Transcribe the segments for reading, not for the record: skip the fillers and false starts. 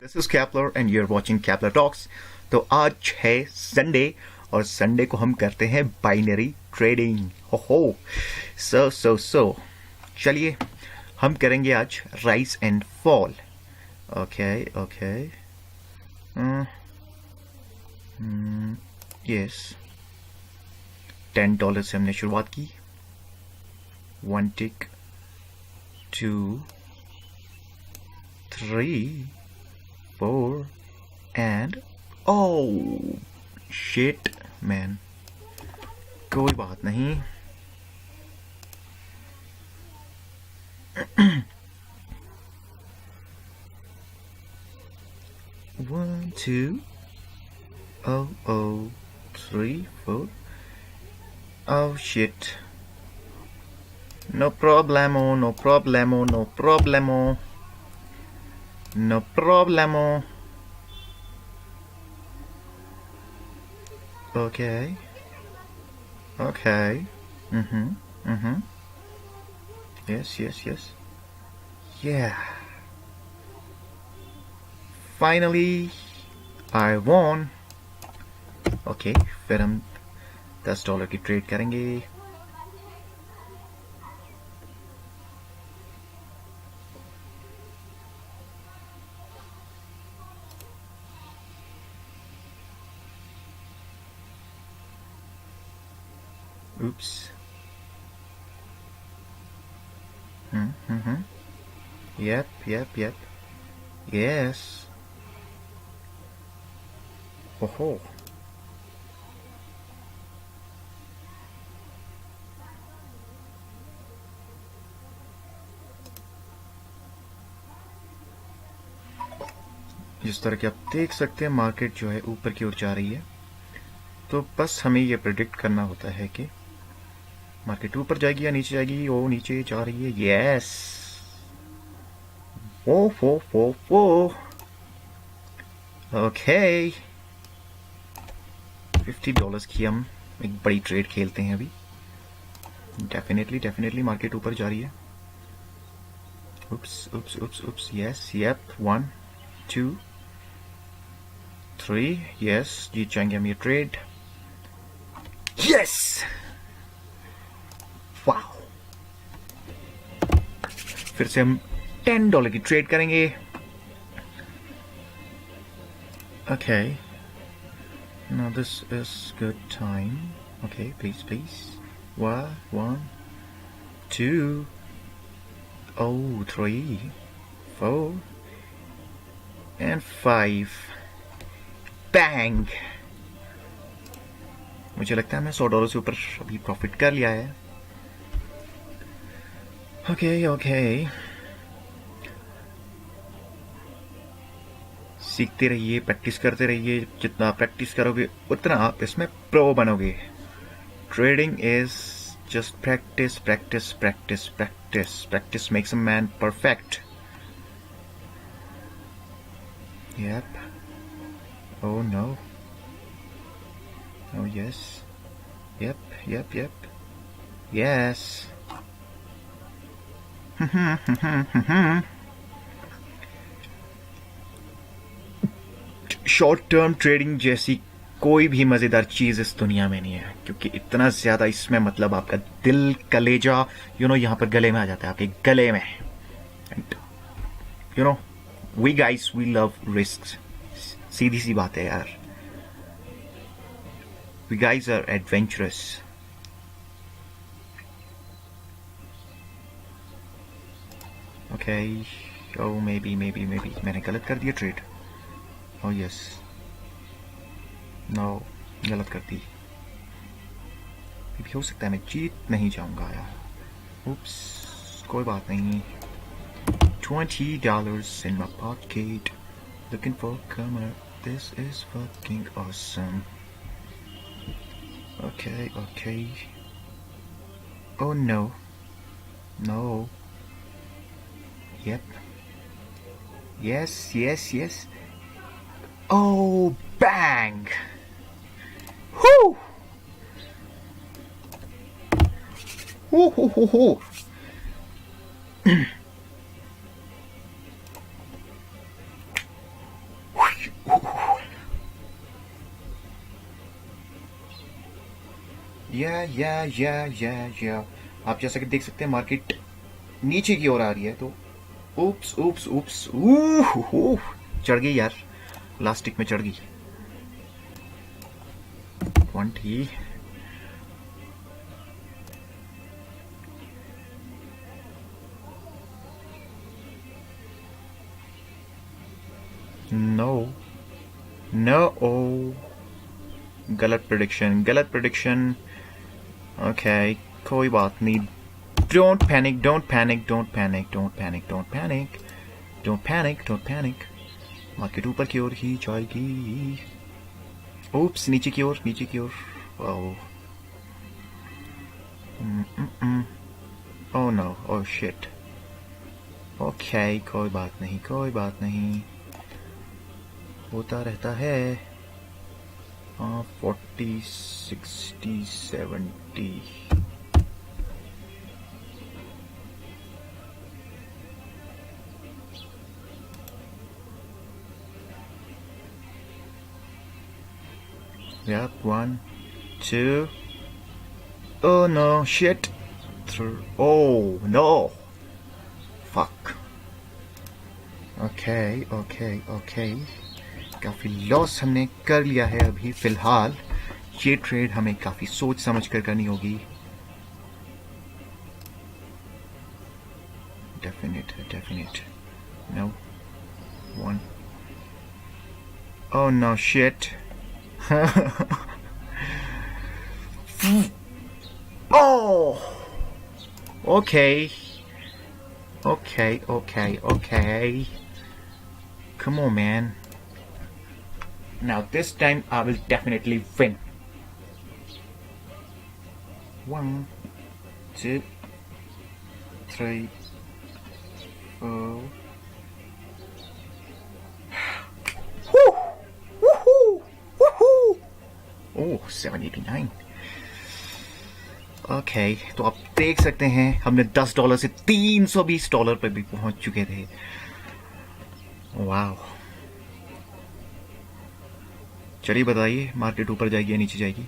This is Kapler and you are watching Kapler talks. तो आज है संडे और संडे को हम करते हैं बाइनरी ट्रेडिंग। हो सो चलिए हम करेंगे आज rise and fall. Okay okay yes, $10 से हमने शुरुआत की। 1 tick 2 3 4 and oh shit man, कोई बात नहीं। One two oh 3 4 oh shit, no problemo no problemo no problemo no problemo. Okay. Okay. Mm-hmm. Yes. Yeah. Finally, I won. Okay, फिर हम $10 की ट्रेड करेंगे। Oops. Yep. Yes. Oh. जिस तरह कि आप देख सकते हैं मार्केट जो है ऊपर की ओर जा रही है, तो बस हमें ये प्रेडिक्ट करना होता है कि मार्केट ऊपर जाएगी या नीचे जाएगी। वो नीचे जा रही है। यस, वो ओके। $50 की हम एक बड़ी ट्रेड खेलते हैं अभी। डेफिनेटली मार्केट ऊपर जा रही है। उप्स यस, यप 1 2 3 यस, जीत जाएंगे हम ये ट्रेड। Yes, wow. फिर से हम $10 की ट्रेड करेंगे। Okay, now this is good time. Okay, please 1 2 3 4 and 5 bang। मुझे लगता है मैं $100 से ऊपर अभी प्रॉफिट कर लिया है। ओके सीखते रहिए, प्रैक्टिस करते रहिए। जितना प्रैक्टिस करोगे उतना आप इसमें प्रो बनोगे। Trading is just practice makes a man perfect. Yep. Oh no. Oh yes. Yep. Yes. Short term trading जैसी कोई भी मजेदार चीज इस दुनिया में नहीं है, क्योंकि इतना ज्यादा इसमें मतलब आपका दिल, कलेजा, यहां पर गले में आ जाता है, आपके गले में। We guys we love risk. सीधी सी बात है यार, we guys are adventurous. Okay, oh maybe मैंने गलत कर दिया ट्रेड। ओ यस, नो, गलत कर दी। हो सकता है मैं जीत नहीं जाऊंगा यार। उप्स, कोई बात नहीं। $20 in my pocket, looking for a comer. This is fucking awesome. Okay. Oh no. Yep. Yes. Oh, bang! Whoo! Whoo! या आप जैसा कि देख सकते हैं मार्केट नीचे की ओर आ रही है, तो उप्स उप्स उप्स चढ़ गई यार, लास्टिक में चढ़ गई 20। नो नो, ओ गलत प्रिडिक्शन। ओके, कोई बात नहीं। Don't panic. मार्केट ऊपर की ओर ही जाएगी। ओप्स, नीचे की ओर। Oh no, oh shit. Okay, कोई बात नहीं, होता रहता है। 40 60 70। Yep, 1 2। Oh no, shit। Oh no, fuck। Okay, काफी लॉस हमने कर लिया है अभी फिलहाल। ये ट्रेड हमें काफी सोच समझ कर करनी होगी। Definite. No, 1। Oh no, shit। Oh, okay। Come on, man। Now this time I will definitely win। 1 2 3 4। Oh, 789। Okay, तो आप देख सकते हैं हमने $10 से $320 पर भी पहुंच चुके थे। वाह। चलिए बताइए, मार्केट ऊपर जाएगी या नीचे जाएगी?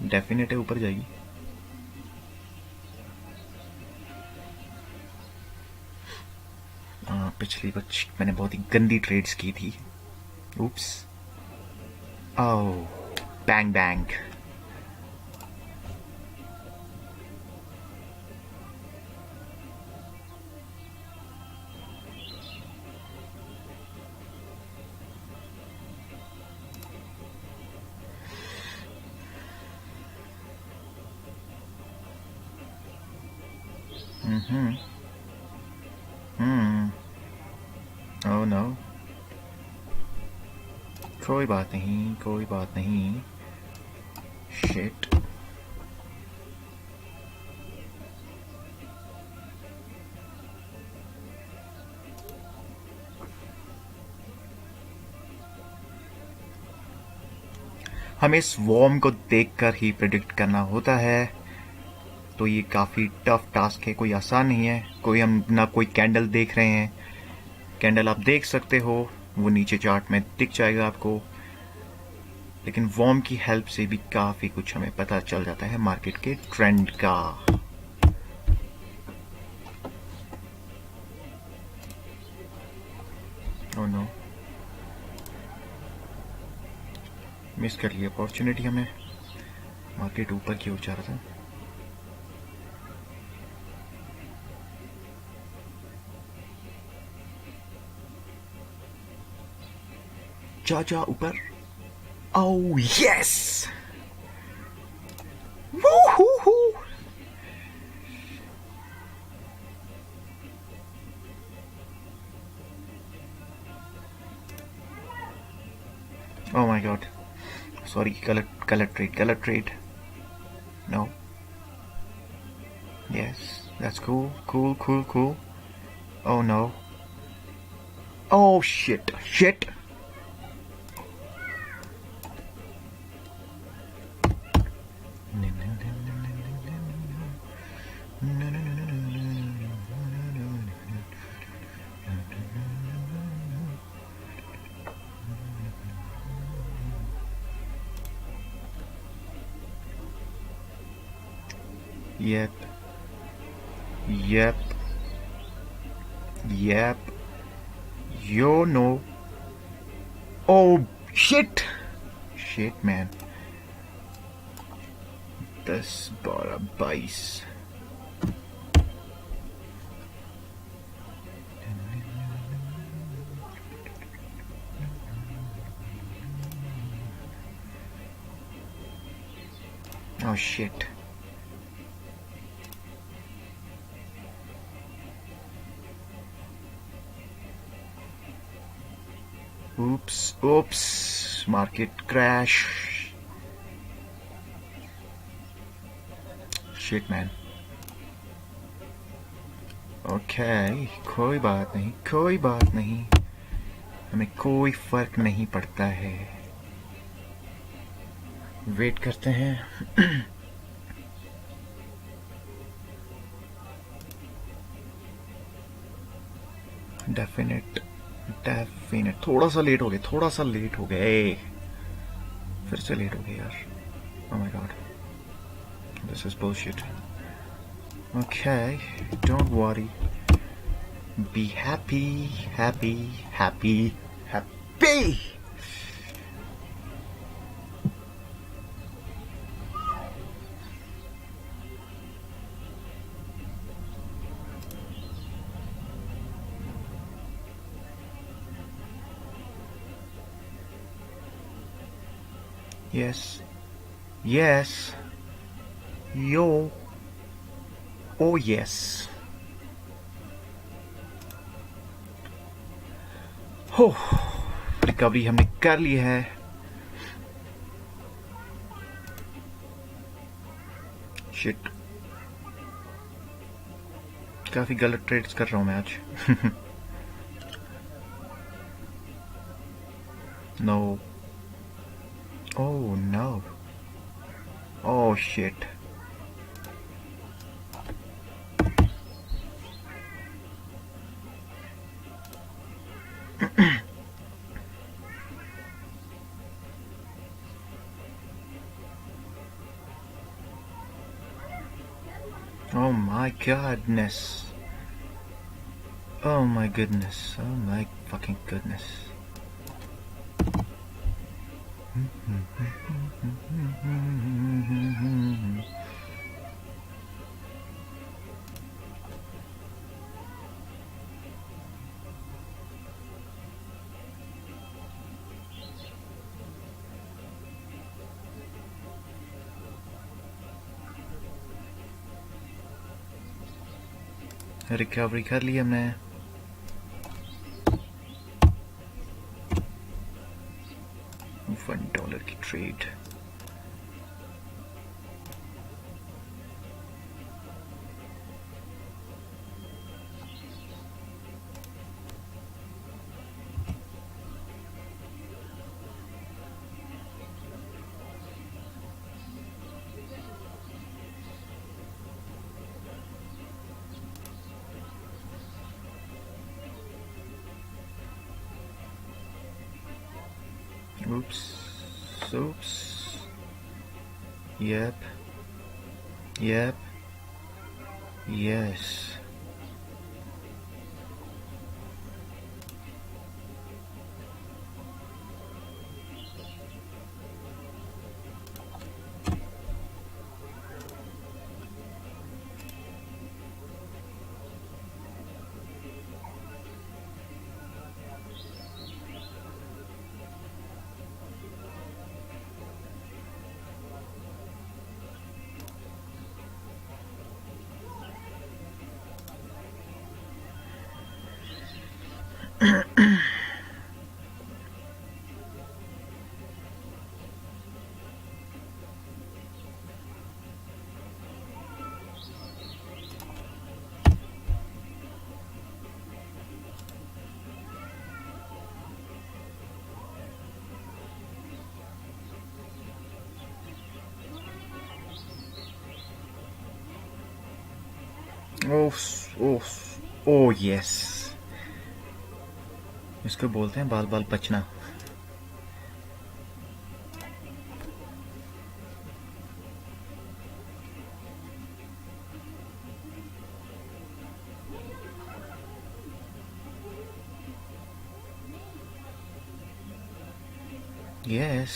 डेफिनेट है ऊपर जाएगी। पिछली बच मैंने बहुत ही गंदी ट्रेड्स की थी। उप्स। ओह, बैंग। ओह नो, कोई बात नहीं। शिट। हमें इस वॉर्म को देखकर ही प्रिडिक्ट करना होता है, तो ये काफ़ी टफ टास्क है, कोई आसान नहीं है। हम ना कोई कैंडल देख रहे हैं। कैंडल आप देख सकते हो, वो नीचे चार्ट में दिख जाएगा आपको, लेकिन वॉर्म की हेल्प से भी काफ़ी कुछ हमें पता चल जाता है मार्केट के ट्रेंड का। ओह नो, मिस कर लिया अपॉर्चुनिटी हमें। मार्केट ऊपर की ओर जा रहा था। जा ऊपर। Oh yes, woohoo. Oh my God, sorry, गलत trade. No, yes, that's cool. Oh no, oh shit. Yep. Yep. Yep. You know. Oh shit. Shit man. 10 12 22. Oh shit. Oops. Market crash. Shit man. Okay, कोई बात नहीं, हमें कोई फर्क नहीं पड़ता है. वेट करते हैं. डेफिनेट. थोड़ा सा लेट हो गए. फिर से लेट हो गए यार. Oh my god. This is bullshit. Okay, don't worry. Be happy. Yes. Yo. Oh yes. हो, रिकवरी हमने कर ली है. शिट. काफी गलत ट्रेड्स कर रहा हूं मैं आज. No. Oh no. Oh shit. Oh my goodness. Oh my fucking goodness. Recovery कर ली हमने. $1 की trade. Oops. Yep. Yes. Oh yes. इसको बोलते हैं बाल बाल बचना. यस।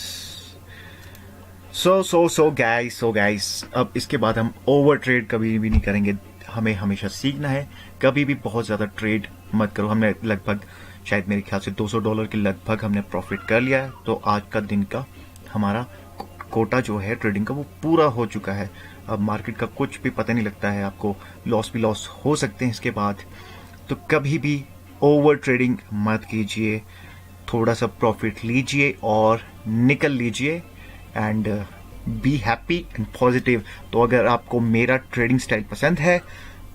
सो गाइस, अब इसके बाद हम ओवर ट्रेड कभी भी नहीं करेंगे। हमें हमेशा सीखना है, कभी भी बहुत ज़्यादा ट्रेड मत करो। हमने लगभग, शायद मेरे ख्याल से $200 के लगभग हमने प्रॉफिट कर लिया है। तो आज का दिन का हमारा कोटा जो है ट्रेडिंग का वो पूरा हो चुका है। अब मार्केट का कुछ भी पता नहीं लगता है, आपको लॉस भी लॉस हो सकते हैं इसके बाद। तो कभी भी ओवर ट्रेडिंग मत कीजिए, थोड़ा सा प्रॉफिट लीजिए और निकल लीजिए and be happy and positive. तो अगर आपको मेरा ट्रेडिंग स्टाइल पसंद है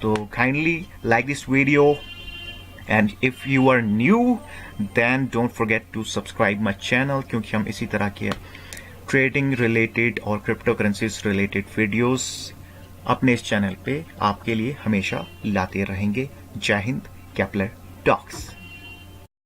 तो kindly like this video, and if you are new then don't forget to subscribe my channel, क्योंकि हम इसी तरह के ट्रेडिंग रिलेटेड और क्रिप्टो करेंसीज रिलेटेड वीडियोस अपने इस चैनल पे आपके लिए हमेशा लाते रहेंगे। जय हिंद, केपलर टॉक्स।